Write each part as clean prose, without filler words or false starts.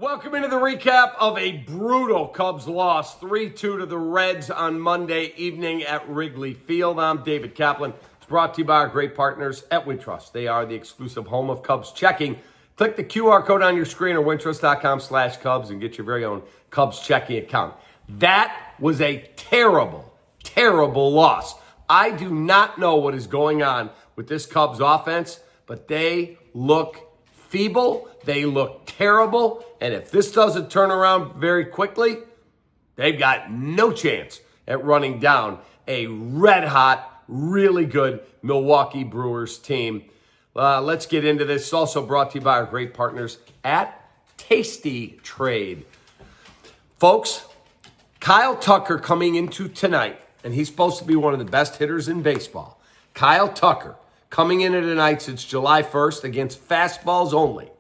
Welcome into the recap of a brutal Cubs loss, 3-2 to the Reds on Monday evening at Wrigley Field. I'm David Kaplan. It's brought to you by our great partners at Wintrust. They are the exclusive home of Cubs checking. Click the QR code on your screen or wintrust.com/Cubs and get your very own Cubs checking account. That was a terrible, terrible loss. I do not know what is going on with this Cubs offense, but they look feeble, they look terrible, and if this doesn't turn around very quickly, they've got no chance at running down a red-hot, really good Milwaukee Brewers team. Let's get into this. It's also brought to you by our great partners at Tasty Trade. Folks, Kyle Tucker coming into tonight, and he's supposed to be one of the best hitters in baseball. Kyle Tucker coming into tonight since July 1st against fastballs only,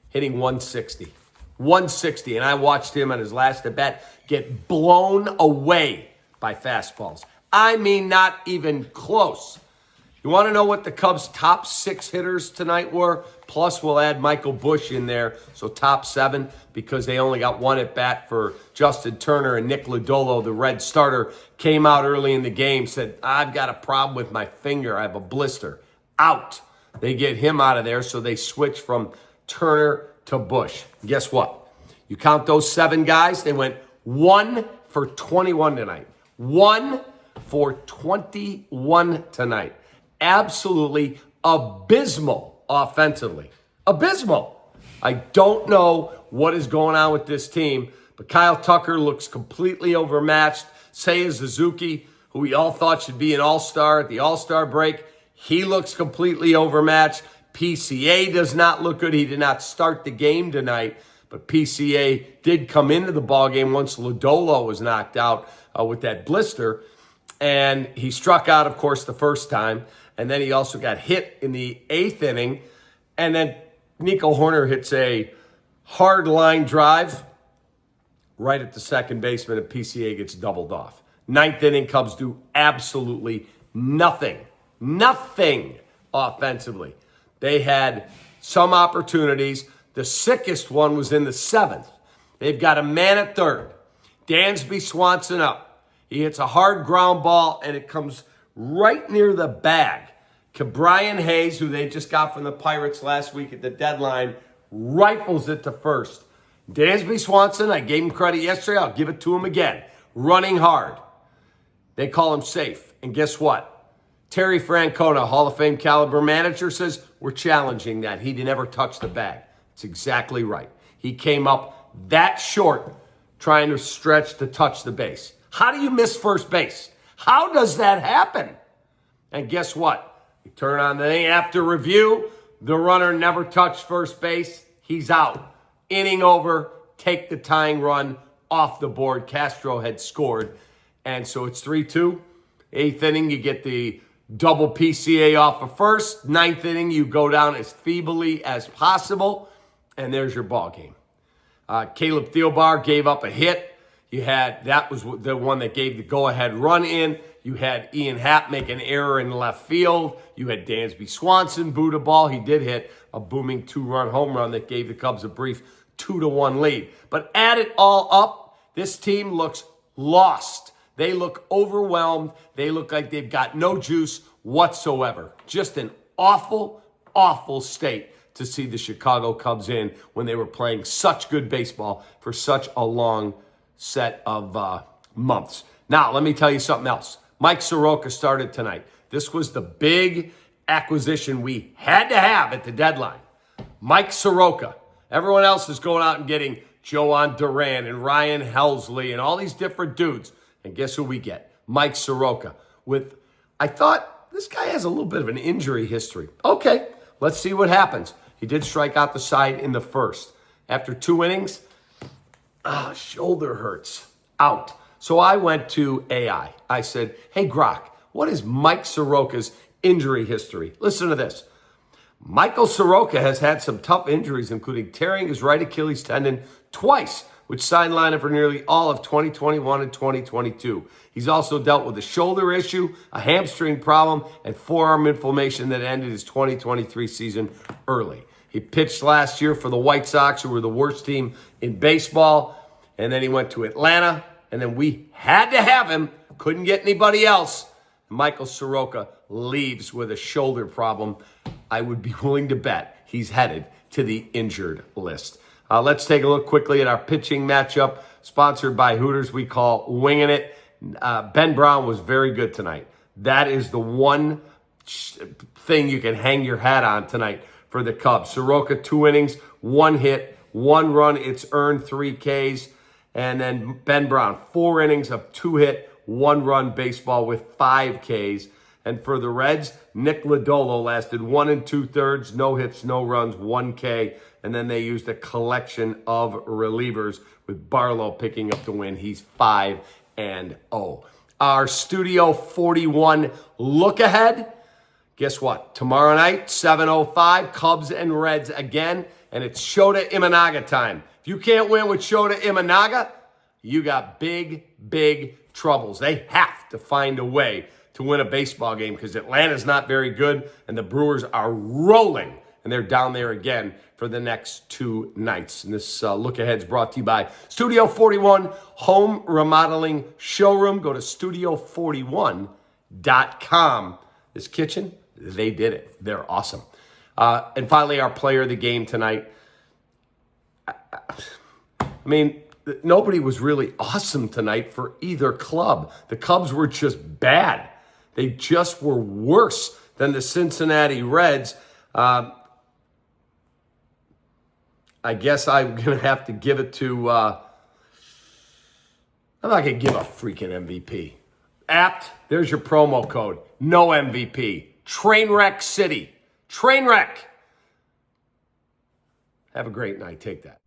hitting 160. 160, and I watched him on his last at-bat get blown away by fastballs. I mean, not even close. You want to know what the Cubs' top 6 hitters tonight were? Plus, we'll add Michael Busch in there, so top 7, because they only got one at-bat for Justin Turner, and Nick Lodolo, the Red starter, came out early in the game, said, I've got a problem with my finger. I have a blister. Out. They get him out of there, so they switch from Turner to Busch. Guess what? You count those 7 guys, they went 1 for 21 tonight. 1 for 21 tonight. Absolutely abysmal offensively. Abysmal. I don't know what is going on with this team, but Kyle Tucker looks completely overmatched. Seiya Suzuki, who we all thought should be an all-star at the all-star break, he looks completely overmatched. PCA does not look good. He did not start the game tonight, but PCA did come into the ballgame once Lodolo was knocked out with that blister. And he struck out, of course, the first time. And then he also got hit in the 8th inning. And then Nico Horner hits a hard line drive right at the second baseman, and PCA gets doubled off. 9th inning, Cubs do absolutely nothing. Nothing offensively. They had some opportunities. The sickest one was in the 7th. They've got a man at third. Dansby Swanson up. He hits a hard ground ball, and it comes right near the bag. Brian Hayes, who they just got from the Pirates last week at the deadline, rifles it to first. Dansby Swanson, I gave him credit yesterday. I'll give it to him again. Running hard. They call him safe. And guess what? Terry Francona, Hall of Fame caliber manager, says we're challenging that. He never touched the bag. That's exactly right. He came up that short trying to stretch to touch the base. How do you miss first base? How does that happen? And guess what? You turn on the thing after review. The runner never touched first base. He's out. Inning over. Take the tying run off the board. Castro had scored. And so it's 3-2. 8th inning, you get the double PCA off of first. 9th inning, you go down as feebly as possible. And there's your ball game. Caleb Thielbar gave up a hit. That was the one that gave the go-ahead run in. You had Ian Happ make an error in left field. You had Dansby Swanson boot a ball. He did hit a booming 2-run home run that gave the Cubs a brief 2-1 lead. But add it all up, this team looks lost. They look overwhelmed. They look like they've got no juice whatsoever. Just an awful, awful state to see the Chicago Cubs in when they were playing such good baseball for such a long set of months. Now, let me tell you something else. Mike Soroka started tonight. This was the big acquisition we had to have at the deadline. Mike Soroka. Everyone else is going out and getting Joan Duran and Ryan Helsley and all these different dudes. And guess who we get? Mike Soroka. I thought this guy has a little bit of an injury history. Okay, let's see what happens. He did strike out the side in the first. After 2 innings, shoulder hurts. Out. So I went to AI. I said, hey, Grok, what is Mike Soroka's injury history? Listen to this. Michael Soroka has had some tough injuries, including tearing his right Achilles tendon twice, which sidelined him for nearly all of 2021 and 2022. He's also dealt with a shoulder issue, a hamstring problem, and forearm inflammation that ended his 2023 season early. He pitched last year for the White Sox, who were the worst team in baseball. And then he went to Atlanta. And then we had to have him. Couldn't get anybody else. Michael Soroka leaves with a shoulder problem. I would be willing to bet he's headed to the injured list. Let's take a look quickly at our pitching matchup, sponsored by Hooters. We call Winging It. Ben Brown was very good tonight. That is the one thing you can hang your hat on tonight for the Cubs. Soroka, 2 innings, 1 hit, 1 run. It's earned 3 Ks. And then Ben Brown, 4 innings of 2 hit, 1 run baseball with 5 Ks. And for the Reds, Nick Lodolo lasted 1 2/3, no hits, no runs, 1 K. And then they used a collection of relievers with Barlow picking up the win. He's 5-0. Our Studio 41 look ahead. Guess what? Tomorrow night, 7:05, Cubs and Reds again. And it's Shota Imanaga time. If you can't win with Shota Imanaga, you got big, big troubles. They have to find a way to win a baseball game because Atlanta's not very good and the Brewers are rolling. And they're down there again for the next 2 nights. And this look ahead is brought to you by Studio 41 Home Remodeling Showroom. Go to studio41.com. This kitchen, they did it. They're awesome. And finally, our player of the game tonight. I mean, nobody was really awesome tonight for either club. The Cubs were just bad. They just were worse than the Cincinnati Reds. I guess I'm going to have to give it to, I'm not going to give a freaking MVP. Apt, there's your promo code. No MVP. Trainwreck City. Trainwreck. Have a great night. Take that.